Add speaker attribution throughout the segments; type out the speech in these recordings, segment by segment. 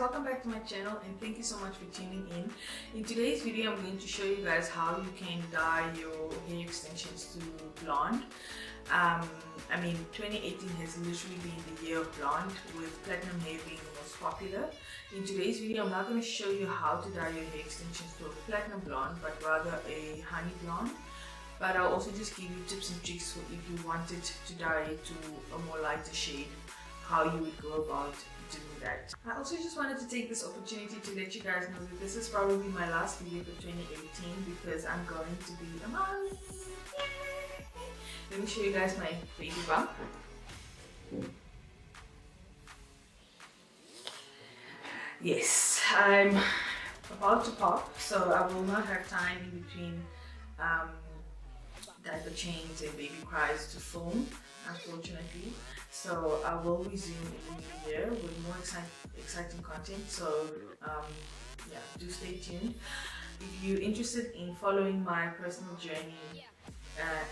Speaker 1: welcome back to my channel and thank you so much for tuning in. In today's video I'm going to show you guys how you can dye your hair extensions to blonde. I mean 2018 has literally been the year of blonde, with platinum hair being the most popular. In today's video I'm not going to show you how to dye your hair extensions to a platinum blonde, but rather a honey blonde. But I'll also just give you tips and tricks for if you wanted to dye it to a more lighter shade, how you would go about doing that. I also just wanted to take this opportunity to let you guys know that this is probably my last video for 2018 because I'm going to be a mommy. Yay! Let me show you guys my baby bump. Yes, I'm about to pop, so I will not have time in between diaper change and baby cries to film, unfortunately. So I will resume in the new year with more exciting content. So yeah, do stay tuned. If you're interested in following my personal journey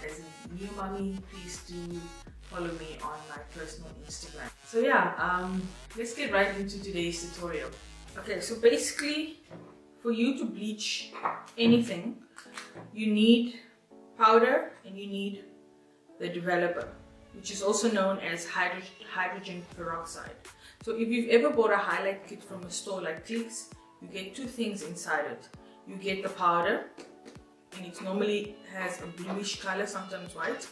Speaker 1: as a new mommy, please do follow me on my personal Instagram. So yeah, let's get right into today's tutorial. Okay, so basically for you to bleach anything, you need powder and you need the developer, which is also known as hydrogen peroxide. So if you've ever bought a highlight kit from a store like Clicks, you get two things inside it. You get the powder, and it normally has a bluish color, sometimes white,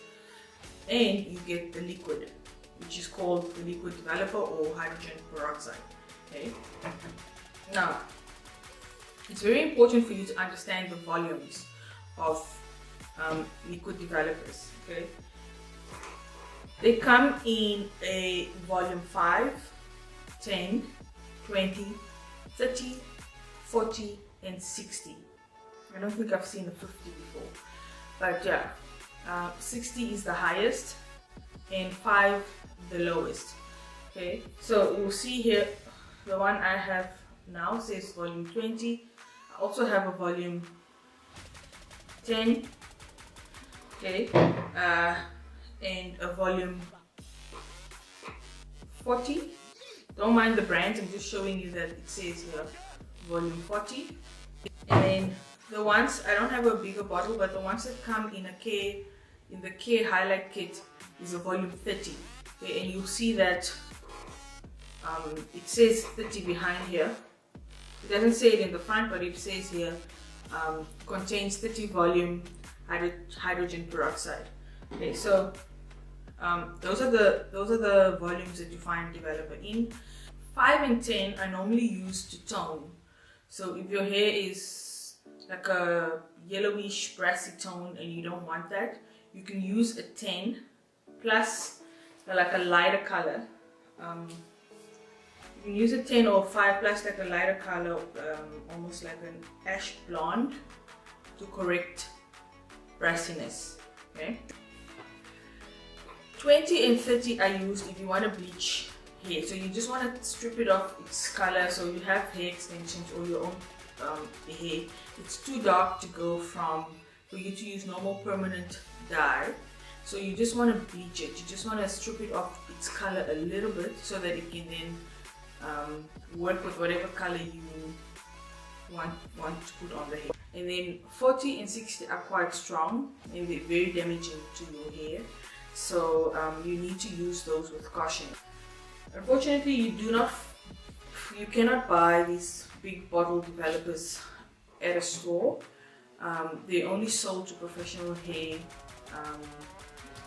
Speaker 1: and you get the liquid, which is called the liquid developer or hydrogen peroxide. Okay. Now, it's very important for you to understand the volumes of liquid developers. Okay. They come in a volume 5, 10, 20, 30, 40 and 60. I don't think I've seen a 50 before, but yeah, 60 is the highest and 5 the lowest. Okay, so you'll see here the one I have now says volume 20. I also have a volume 10, okay, and a volume 40. Don't mind the brands, I'm just showing you that it says here volume 40. And then the ones, I don't have a bigger bottle, but the ones that come in the care highlight kit is a volume 30. Okay, and you'll see that it says 30 behind here. It doesn't say it in the front, but it says here contains 30 volume hydrogen peroxide. Okay, so those are the volumes that you find developer in. 5 and 10 are normally used to tone. So if your hair is like a yellowish brassy tone and you don't want that, you can use a 10 plus like a lighter color. You can use a 10 or 5 plus like a lighter color, almost like an ash blonde, to correct brassiness. Okay. 20 and 30 are used if you want to bleach hair. So you just want to strip it off its color. So you have hair extensions or your own hair. It's too dark to go for you to use normal permanent dye. So you just want to bleach it. You just want to strip it off its color a little bit so that it can then work with whatever color you want to put on the hair. And then 40 and 60 are quite strong and they're very damaging to your hair. So you need to use those with caution. Unfortunately, you cannot buy these big bottle developers at a store. They're only sold to professional hair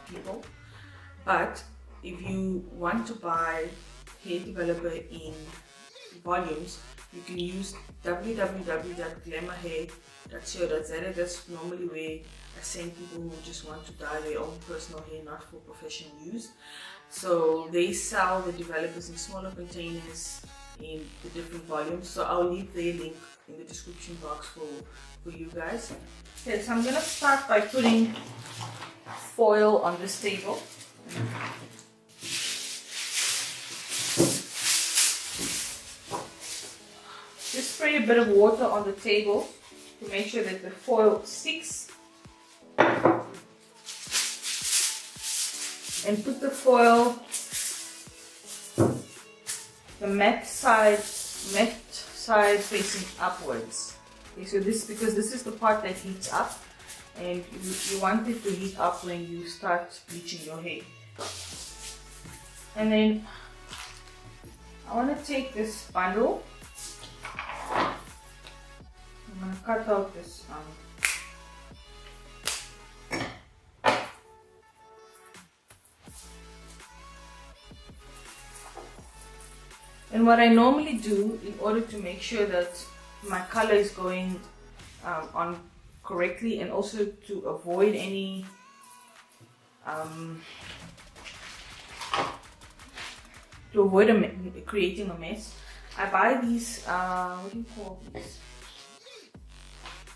Speaker 1: people. But if you want to buy hair developer in volumes, you can use www.glamourhair.co.za. That's normally where I send people who just want to dye their own personal hair, not for professional use. So they sell the developers in smaller containers in the different volumes. So I'll leave their link in the description box for you guys. Okay, so I'm gonna start by putting foil on this table. Just spray a bit of water on the table to make sure that the foil sticks. and put the foil, the matte side left side facing upwards. Okay, so because this is the part that heats up, and you want it to heat up when you start bleaching your hair. And then I want to take this bundle. I'm going to cut out this and what I normally do in order to make sure that my color is going on correctly, and also to avoid any creating a mess, I buy these what do you call these?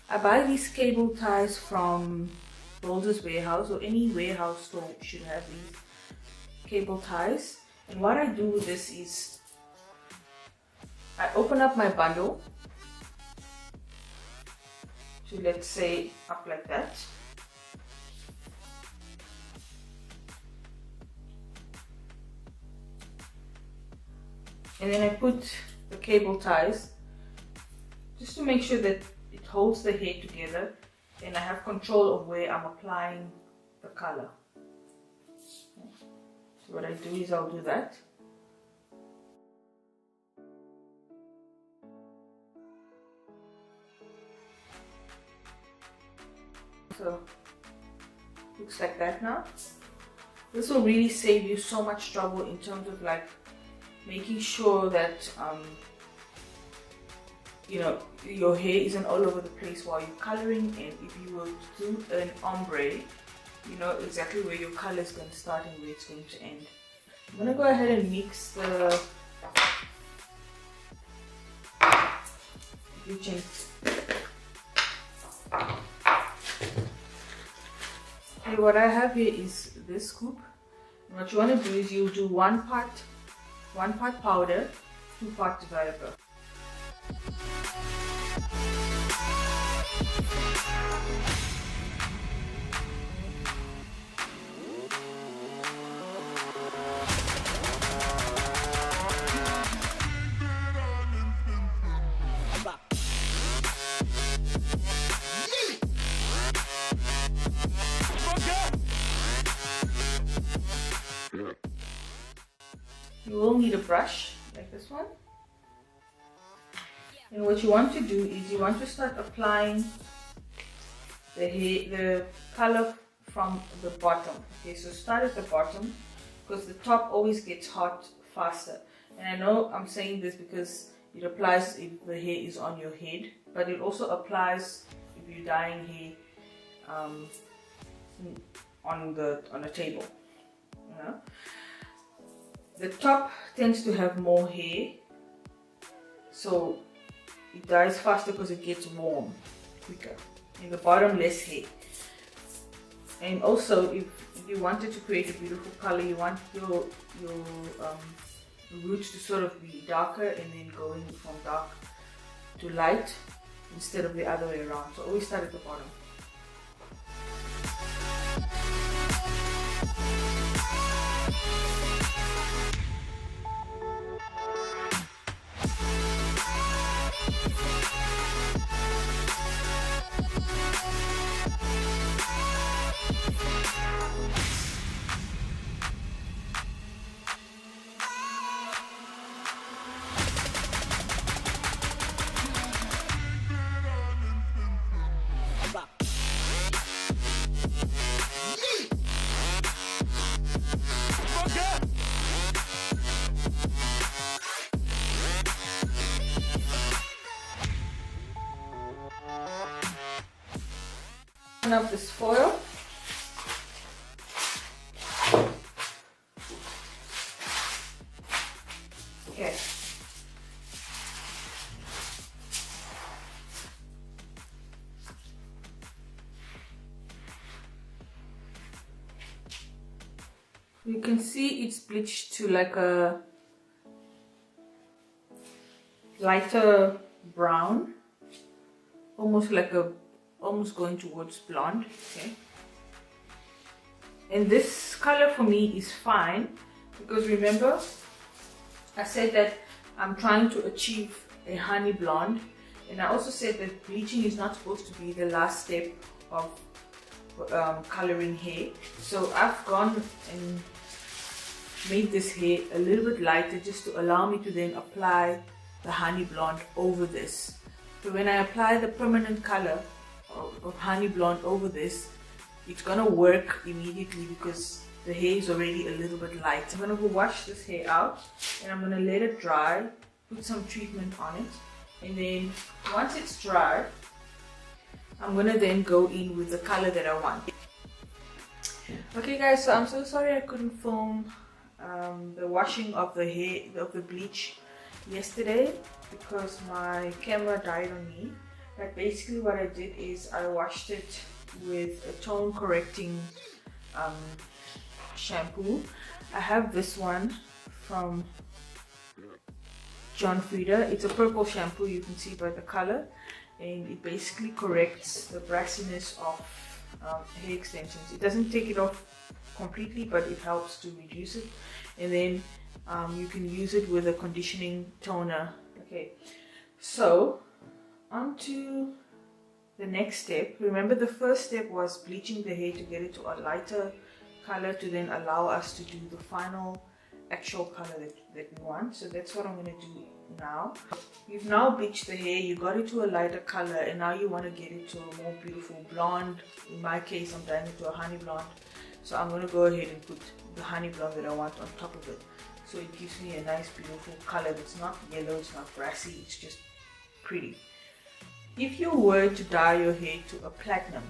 Speaker 1: I buy these cable ties from Builder's Warehouse, or any warehouse store should have these cable ties. And what I do with this is I open up my bundle to, let's say, up like that. And then I put the cable ties just to make sure that it holds the hair together, and I have control of where I'm applying the color. So what I do is I'll do that. So looks like that now. This will really save you so much trouble in terms of like making sure that you know, your hair isn't all over the place while you're coloring. And if you were to do an ombre, you know exactly where your color is going to start and where it's going to end. I'm going to go ahead and mix the bleaching. Okay, what I have here is this scoop. And what you want to do is you'll do one part powder, 2 part developer. You will need a brush like this one. And what you want to do is you want to start applying the color from the bottom. Okay, so start at the bottom, because the top always gets hot faster. And I know I'm saying this because it applies if the hair is on your head, but it also applies if you're dyeing hair on a table. You know? The top tends to have more hair, so it dyes faster because it gets warm quicker. In the bottom, less hair. And also, if you wanted to create a beautiful color, you want your roots to sort of be darker and then going from dark to light instead of the other way around. So always start at the bottom. Up this foil. Okay. You can see it's bleached to like a lighter brown, almost going towards blonde. Okay, and this color for me is fine because remember I said that I'm trying to achieve a honey blonde, and I also said that bleaching is not supposed to be the last step of coloring hair. So I've gone and made this hair a little bit lighter just to allow me to then apply the honey blonde over this. So when I apply the permanent color of honey blonde over this, it's gonna work immediately because the hair is already a little bit light. I'm gonna go wash this hair out and I'm gonna let it dry, put some treatment on it, and then once it's dry, I'm gonna then go in with the color that I want. Okay guys, so I'm so sorry I couldn't film the washing of the hair, of the bleach yesterday because my camera died on me. But basically what I did is I washed it with a tone correcting shampoo. I have this one from John Frieda. It's a purple shampoo, you can see by the color, and it basically corrects the brassiness of hair extensions. It doesn't take it off completely, but it helps to reduce it. And then you can use it with a conditioning toner. Okay, so on to the next step. Remember, the first step was bleaching the hair to get it to a lighter color to then allow us to do the final actual color that we want. So that's what I'm going to do now. You've now bleached the hair, you got it to a lighter color, and now you want to get it to a more beautiful blonde. In my case, I'm dyeing it to a honey blonde. So I'm going to go ahead and put the honey blonde that I want on top of it. So it gives me a nice beautiful color that's not yellow, it's not brassy, it's just pretty. If you were to dye your hair to a platinum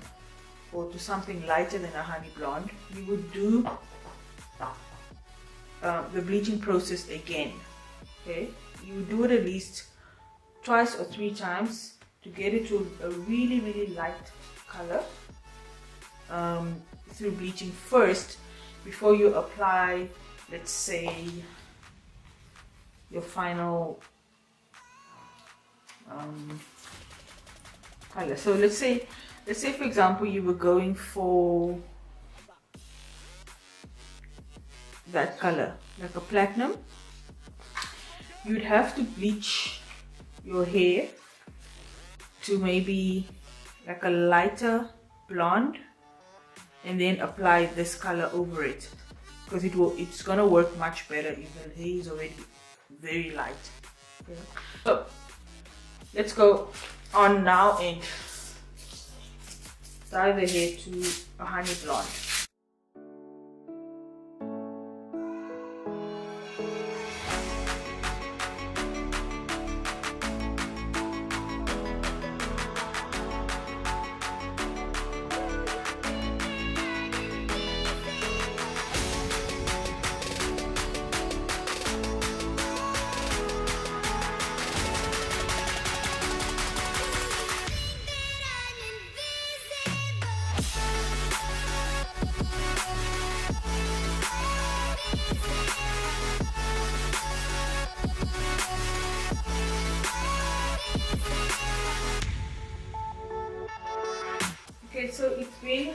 Speaker 1: or to something lighter than a honey blonde, you would do the bleaching process again. Okay, you would do it at least twice or 3 times to get it to a really light color through bleaching first before you apply, let's say, your final color. So let's say for example you were going for that color, like a platinum. You'd have to bleach your hair to maybe like a lighter blonde and then apply this color over it, because it's gonna work much better if the hair is already very light. Okay. So let's go on now and dye the hair to a honey blonde. Okay, so it's been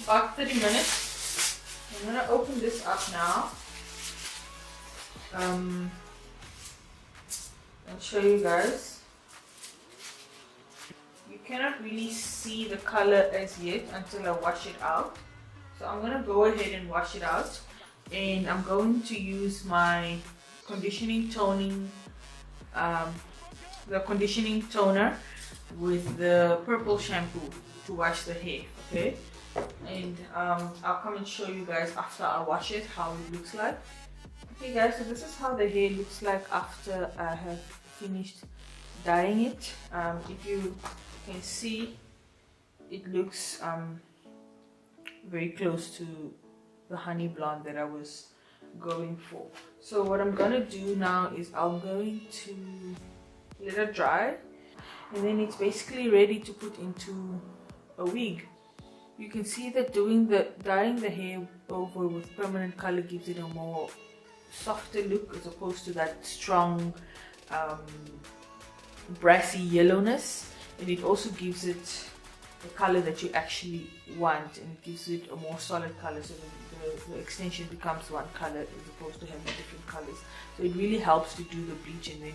Speaker 1: about 30 minutes. I'm gonna open this up now and show you guys. You cannot really see the color as yet until I wash it out. So I'm gonna go ahead and wash it out, and I'm going to use my conditioning toning, the conditioning toner with the purple shampoo to wash the hair. Okay, and I'll come and show you guys after I wash it how it looks like. Okay guys, so this is how the hair looks like after I have finished dyeing it. If you can see, it looks very close to the honey blonde that I was going for. So what I'm gonna do now is I'm going to let it dry, and then it's basically ready to put into a wig. You can see that dyeing the hair over with permanent color gives it a more softer look as opposed to that strong brassy yellowness, and it also gives it the color that you actually want, and it gives it a more solid color so that the the extension becomes one color as opposed to having different colors. So it really helps to do the bleach and then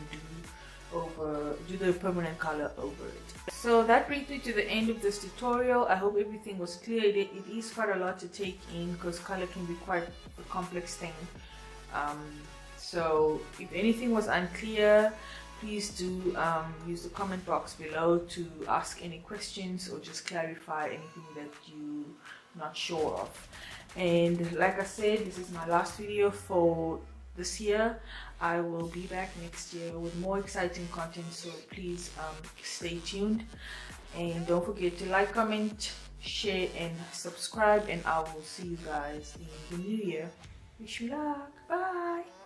Speaker 1: do the permanent color over it. So that brings me to the end of this tutorial. I hope everything was clear. It is quite a lot to take in because color can be quite a complex thing. So if anything was unclear, please do use the comment box below to ask any questions or just clarify anything that you're not sure of. And like I said, this is my last video for this year. I will be back next year with more exciting content, so please stay tuned, and don't forget to like, comment, share and subscribe, and I will see you guys in the new year. Wish you luck. Bye.